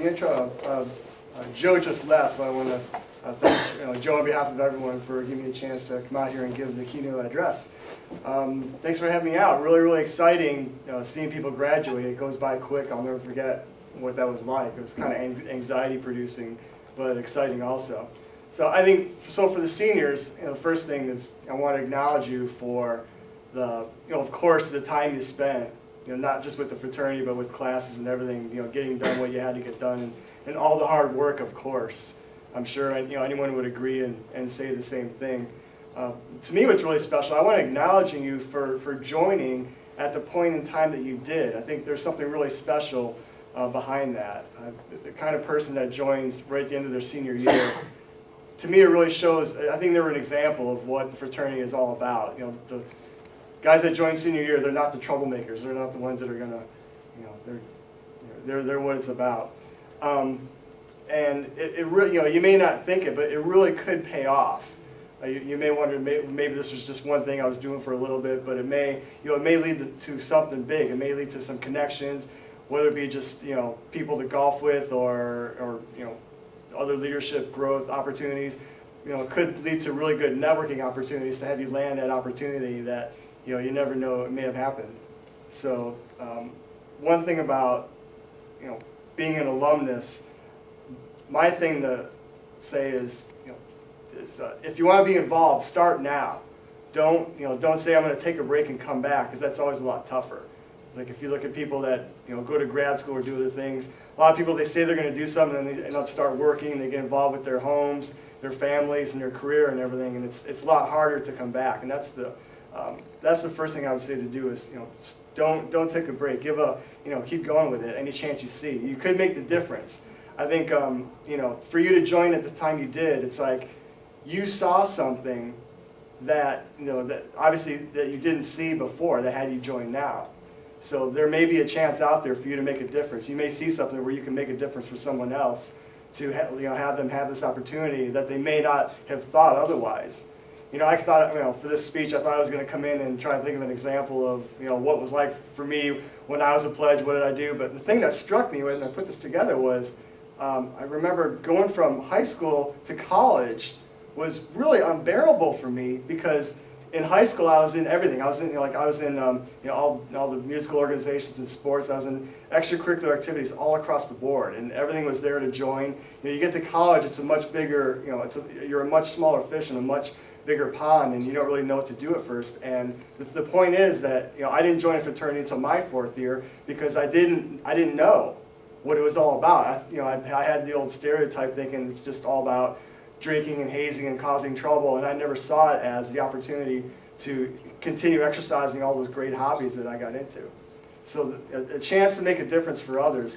intro. Joe just left, so I want to thank Joe on behalf of everyone for giving me a chance to come out here and give the keynote address. Thanks for having me out. Really, really exciting seeing people graduate. It goes by quick. I'll never forget what that was like. It was kind of anxiety-producing, but exciting also. So I think, so for the seniors, the first thing is I want to acknowledge you for the, of course, the time you spent, not just with the fraternity, but with classes and everything, getting done what you had to get done, and all the hard work, of course. I'm sure anyone would agree and say the same thing. To me, what's really special, I want to acknowledge you for joining at the point in time that you did. I think there's something really special behind that. The kind of person that joins right at the end of their senior year, to me, it really shows. I think they were an example of what the fraternity is all about. The guys that join senior year, they're not the troublemakers. They're not the ones that are gonna, they're what it's about. And it really, you may not think it, but it really could pay off. You may wonder, maybe this was just one thing I was doing for a little bit, but it may lead to something big. It may lead to some connections, whether it be just people to golf with, or other leadership growth opportunities. It could lead to really good networking opportunities to have you land that opportunity that you never know it may have happened. So one thing about being an alumnus, my thing to say is if you want to be involved, start now. Don't say I'm going to take a break and come back, because that's always a lot tougher. It's like if you look at people that go to grad school or do other things. A lot of people, they say they're going to do something and they end up start working. They get involved with their homes, their families, and their career and everything, and it's a lot harder to come back. And that's the first thing I would say to do is don't take a break. Keep going with it any chance you see. You could make the difference. I think for you to join at the time you did, it's like you saw something that that obviously that you didn't see before that had you join now. So there may be a chance out there for you to make a difference. You may see something where you can make a difference for someone else to have them have this opportunity that they may not have thought otherwise. I thought, for this speech, I thought I was going to come in and try to think of an example of, what was like for me when I was a pledge, what did I do? But the thing that struck me when I put this together was, I remember going from high school to college was really unbearable for me, because in high school I was in everything. I was in all the musical organizations and sports. I was in extracurricular activities all across the board, and everything was there to join. You get to college, it's a much bigger, you're a much smaller fish in a much bigger pond, and you don't really know what to do at first. And the point is that I didn't join a fraternity until my 4th year, because I didn't know what it was all about. I had the old stereotype thinking it's just all about drinking and hazing and causing trouble, and I never saw it as the opportunity to continue exercising all those great hobbies that I got into. So a chance to make a difference for others,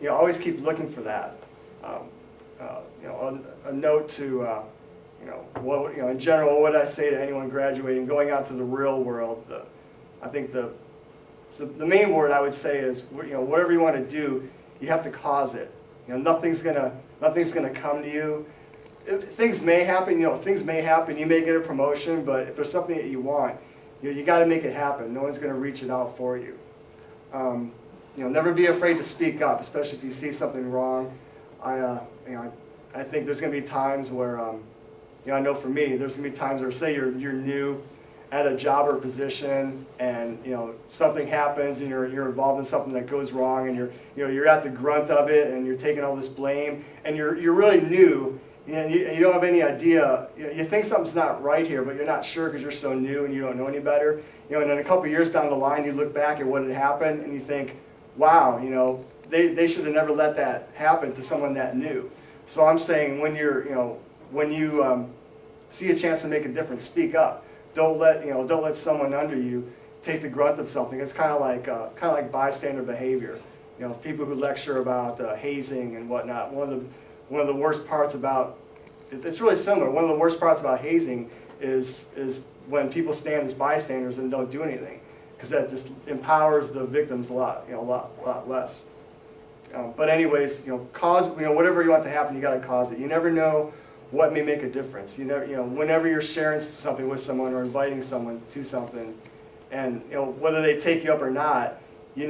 always keep looking for that. A note to in general, what would I say to anyone graduating, going out to the real world? I think the main word I would say is, whatever you want to do, you have to cause it. Nothing's gonna come to you. Things may happen. You may get a promotion, but if there's something that you want, you got to make it happen. No one's going to reach it out for you. Never be afraid to speak up, especially if you see something wrong. I think there's going to be times where, I know for me, there's going to be times where, say you're new at a job or position, and something happens, and you're involved in something that goes wrong, and you're at the grunt of it, and you're taking all this blame, and you're really new. You don't have any idea. You think something's not right here, but you're not sure because you're so new and you don't know any better. And then a couple years down the line, you look back at what had happened and you think, wow, they should have never let that happen to someone that new. So I'm saying when you see a chance to make a difference, speak up. Don't let someone under you take the grunt of something. It's kind of like bystander behavior. People who lecture about hazing and whatnot. One of the worst parts about, it's really similar, one of the worst parts about hazing is when people stand as bystanders and don't do anything, because that just empowers the victims a lot less. But anyways, cause, whatever you want to happen, you got to cause it. You never know what may make a difference. Whenever you're sharing something with someone or inviting someone to something, and whether they take you up or not, you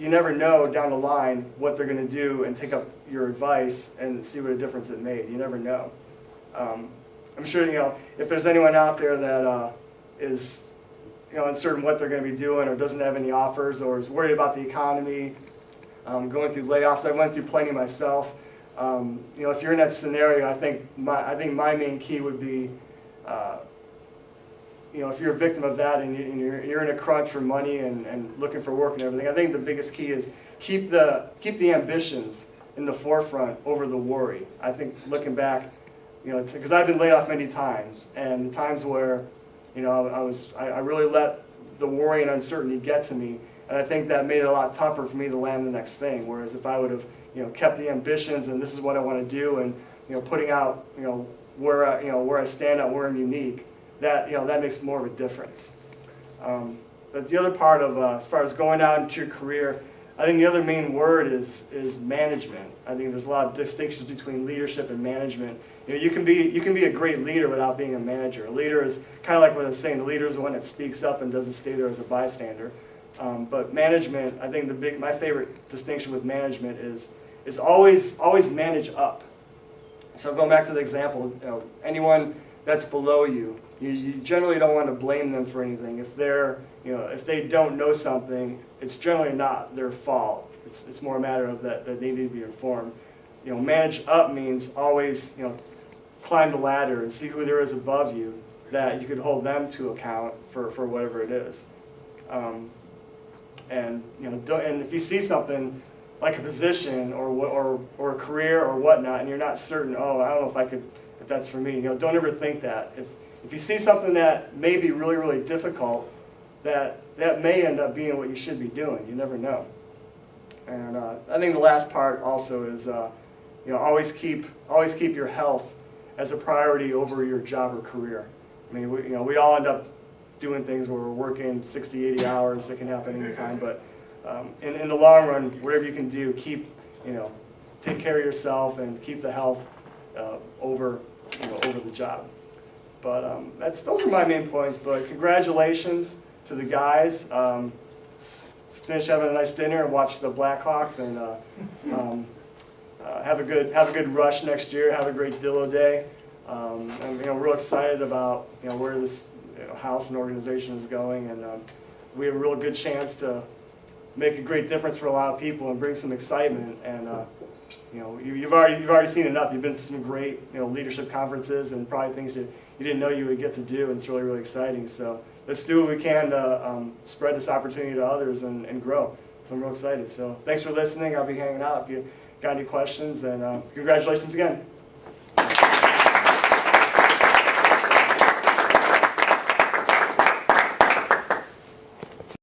you never know down the line what they're going to do and take up your advice and see what a difference it made. You never know. I'm sure, if there's anyone out there that is uncertain what they're going to be doing, or doesn't have any offers, or is worried about the economy, going through layoffs. I went through plenty myself. If you're in that scenario, I think my main key would be, if you're a victim of that and you're in a crunch for money and looking for work and everything, I think the biggest key is keep the ambitions in the forefront over the worry. I think looking back, because I've been laid off many times, and the times where I really let the worry and uncertainty get to me, and I think that made it a lot tougher for me to land the next thing. Whereas if I would have kept the ambitions and this is what I want to do, and putting out where I stand out, where I'm unique, that makes more of a difference. But the other part of as far as going out into your career, I think the other main word is management. I think there's a lot of distinctions between leadership and management. You can be a great leader without being a manager. A leader is kind of like what I was saying. The leader is the one that speaks up and doesn't stay there as a bystander. But management, I think my favorite distinction with management is always manage up. So going back to the example, anyone that's below you, you generally don't want to blame them for anything. If if they don't know something, it's generally not their fault. It's more a matter of that they need to be informed. Manage up means always climb the ladder and see who there is above you that you could hold them to account for whatever it is. And if you see something like a position or a career or whatnot, and you're not certain, oh, I don't know if that's for me. Don't ever think that. If you see something that may be really, really difficult, that may end up being what you should be doing. You never know. And I think the last part also is, always keep your health as a priority over your job or career. I mean, we all end up doing things where we're working 60, 80 hours. That can happen anytime. But in the long run, whatever you can do, take care of yourself and keep the health over the job. But those are my main points. But congratulations to the guys. Finish having a nice dinner and watch the Blackhawks, and have a good rush next year. Have a great Dillo Day. I'm real excited about where this house and organization is going, and we have a real good chance to make a great difference for a lot of people and bring some excitement. And you've already seen enough. You've been to some great leadership conferences and probably things that you didn't know you would get to do, and it's really, really exciting. So let's do what we can to spread this opportunity to others and grow. So I'm real excited. So thanks for listening. I'll be hanging out if you got any questions, and congratulations again.